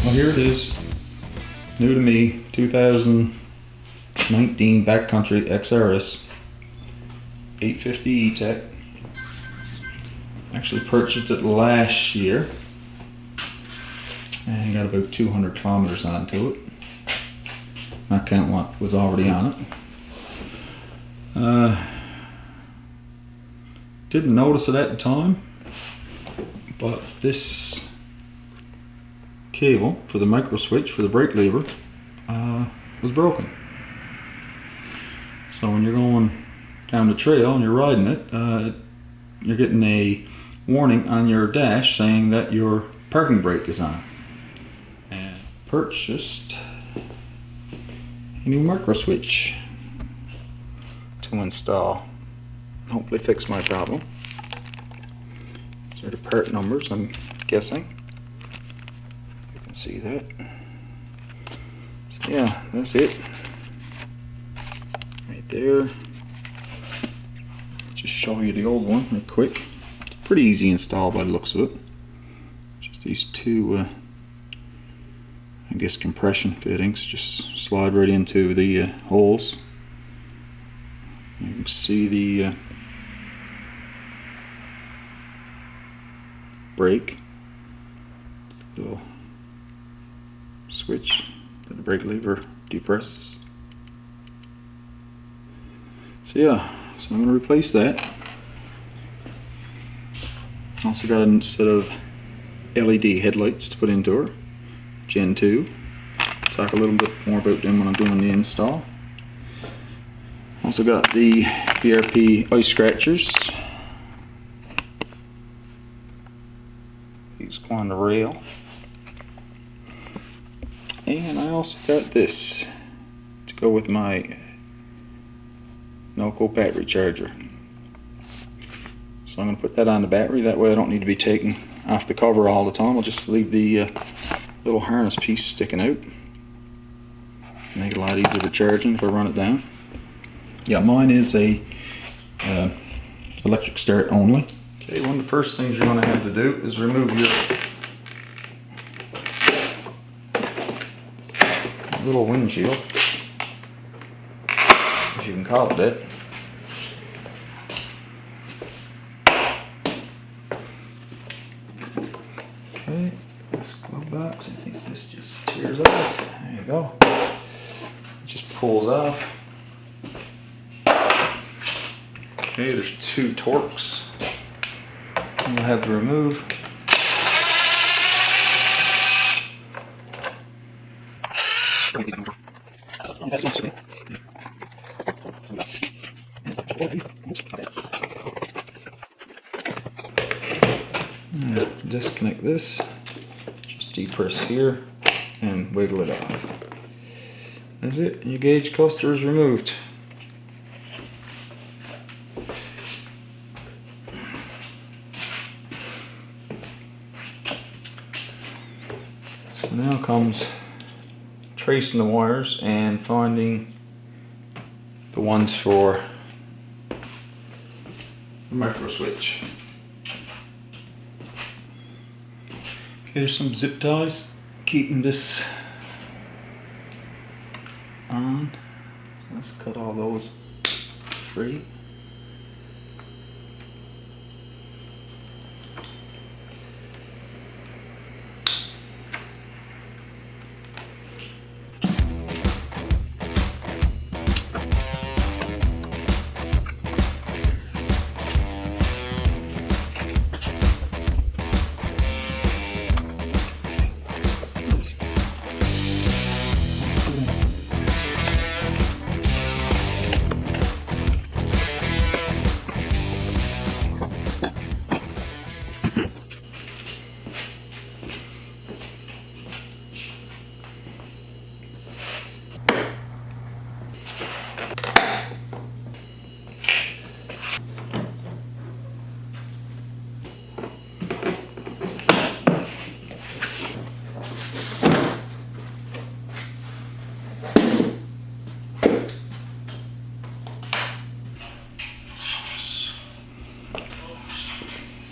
Well, here it is, new to me, 2019 Backcountry XRS 850 E-Tech. Actually purchased it last year and got about 200 kilometers onto it. Not counting what was already on it. Didn't notice it at the time, but this cable for the micro switch for the brake lever was broken. So when you're going down the trail and you're riding it, you're getting a warning on your dash saying that your parking brake is on. And purchased a new micro switch to install. Hopefully fix my problem. These are the part numbers, I'm guessing. You can see that. So yeah, that's it. Right there. Just show you the old one real quick. It's pretty easy install by the looks of it. Just these two, I guess, compression fittings. Just slide right into the holes. You can see the brake. It's a little switch that the brake lever depresses. So yeah, so I'm going to replace that. Also got a set of LED headlights to put into her, Gen 2. Talk a little bit more about them when I'm doing the install. Also got the VRP ice scratchers. These go on the rail. And I also got this to go with my no-go battery charger. So I'm going to put that on the battery, that way I don't need to be taking off the cover all the time. I'll just leave the little harness piece sticking out. Make it a lot easier for charging if I run it down. Yeah, mine is a electric start only. Okay, one of the first things you're going to have to do is remove your little windshield, if you can call it that. Okay, this glove box, I think this just tears off. There you go. It just pulls off. Okay, there's two Torx we'll have to remove. Disconnect this, just depress here and wiggle it off. That's it, your gauge cluster is removed. So now comes tracing the wires and finding the ones for the micro switch. Okay, there's some zip ties keeping this on. So let's cut all those free.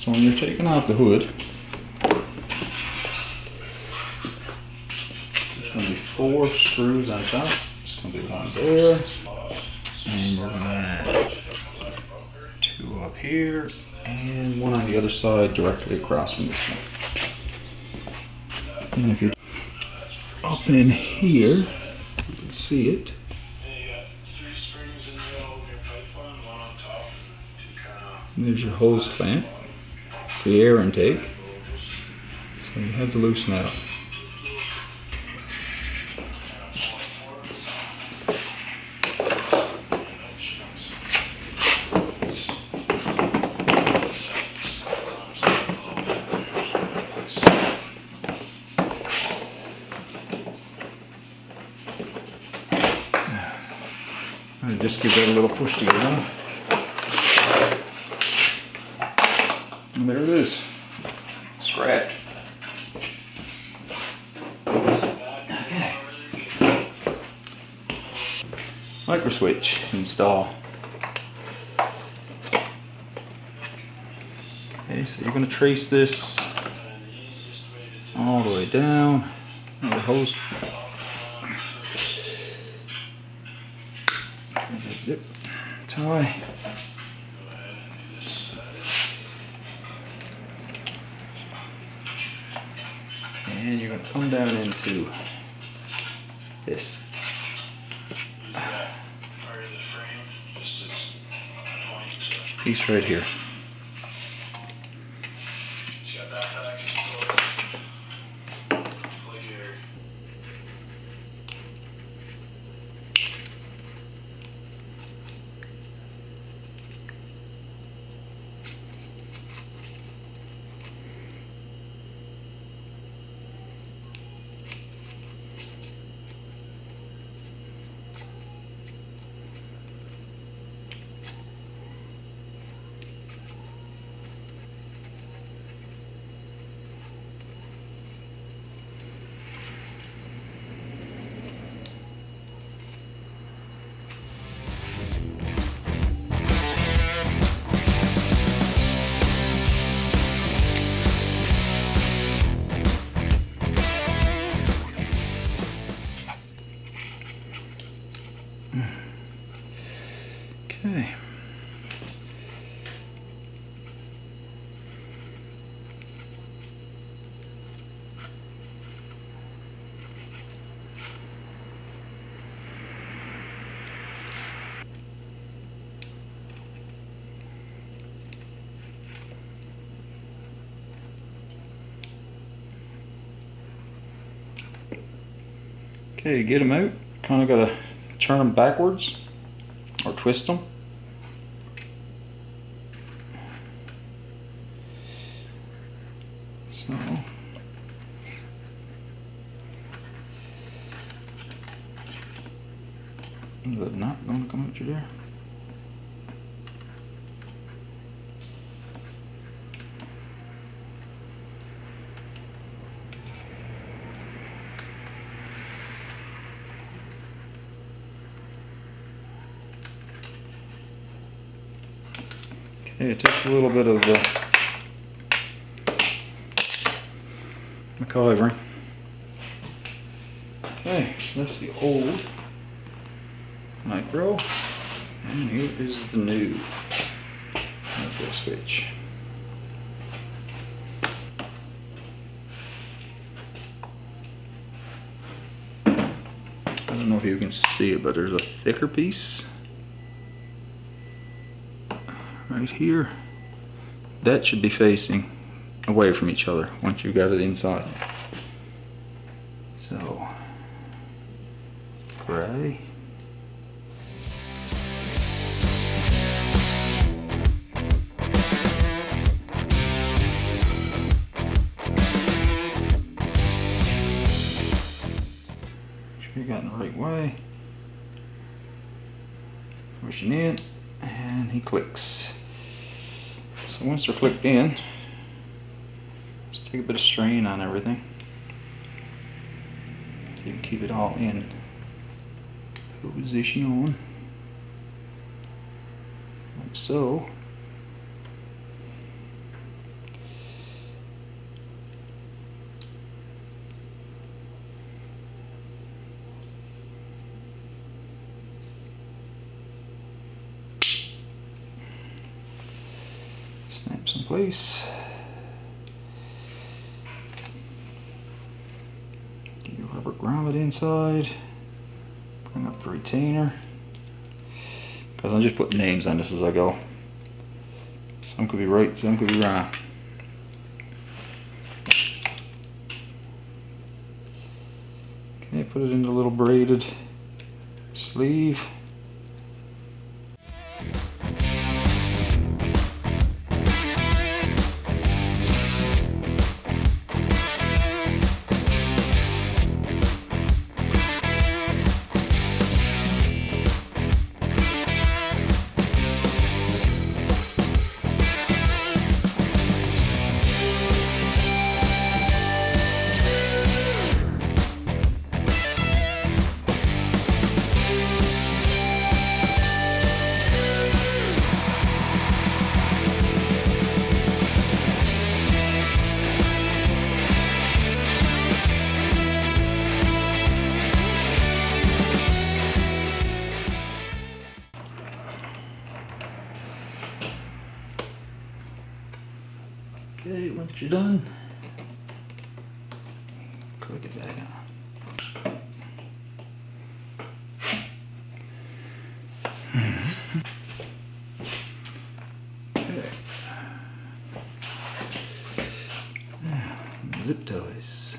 So when you're taking off the hood, 4 screws on top. It's going to be 1 there, and we're going to have 2 up here, and 1 on the other side directly across from this one. And if you're up in here, you can see it. And there's your hose clamp for the air intake. So you have to loosen that up. I just give that a little push to get it off. And there it is, scratched. Okay. Micro switch install. Okay, so you're going to trace this all the way down. The hose. Zip tie. And you're going to come down into this. Piece right here. Okay. Okay, to get them out, kind of got to turn them backwards or twist them. So, is that not going to come out through there? Okay, it takes a little bit of MacGyvering. Okay, so that's the old micro, and here is the new micro switch. I don't know if you can see it, but there's a thicker piece right here. That should be facing away from each other once you got it inside. So, gray. You got in the right way. Pushing in, and he clicks. So once they're clicked in, just take a bit of strain on everything so you can keep it all in position, like so. place. Get your rubber grommet inside. Bring up the retainer. Because I'm just putting names on this as I go. Some could be right, some could be wrong. Okay, put it in the little braided sleeve. Okay, once you're done, click it back on. Okay. Now, zip ties.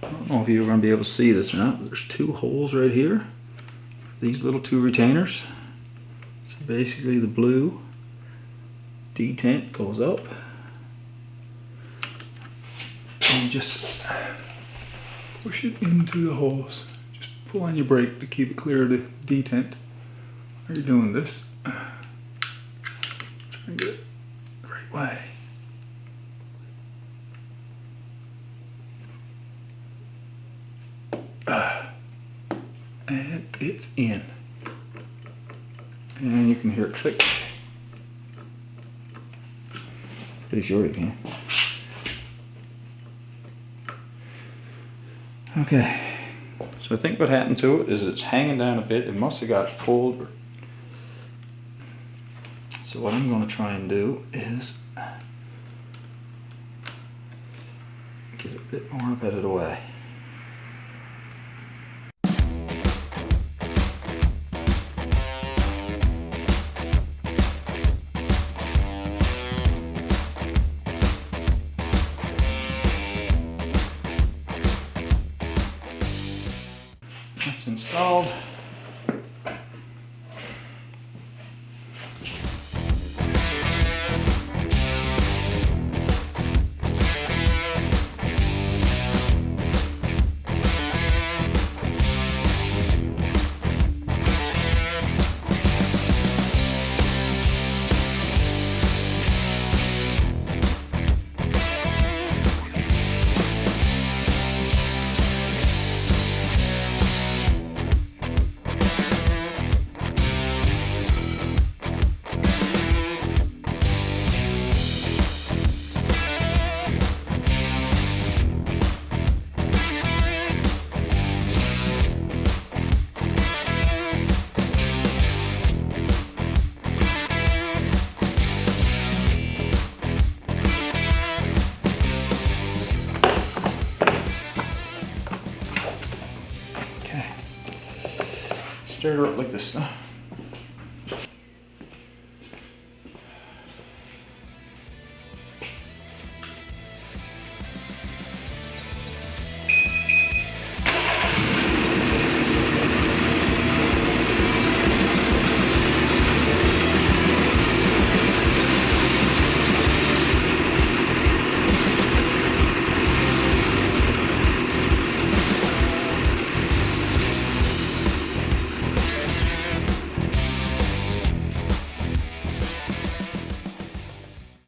I don't know if you're going to be able to see this or not, but there's two holes right here. These little two retainers. So basically the blue detent goes up. And you just push it into the holes. Just pull on your brake to keep it clear of the detent. While you're doing this, try and get it the right way. And it's in. And you can hear it click. Pretty sure you can. Okay. So I think what happened to it is it's hanging down a bit. It must have got pulled. So what I'm going to try and do is get it a bit more up out of the way. That's installed. Stir her up like this.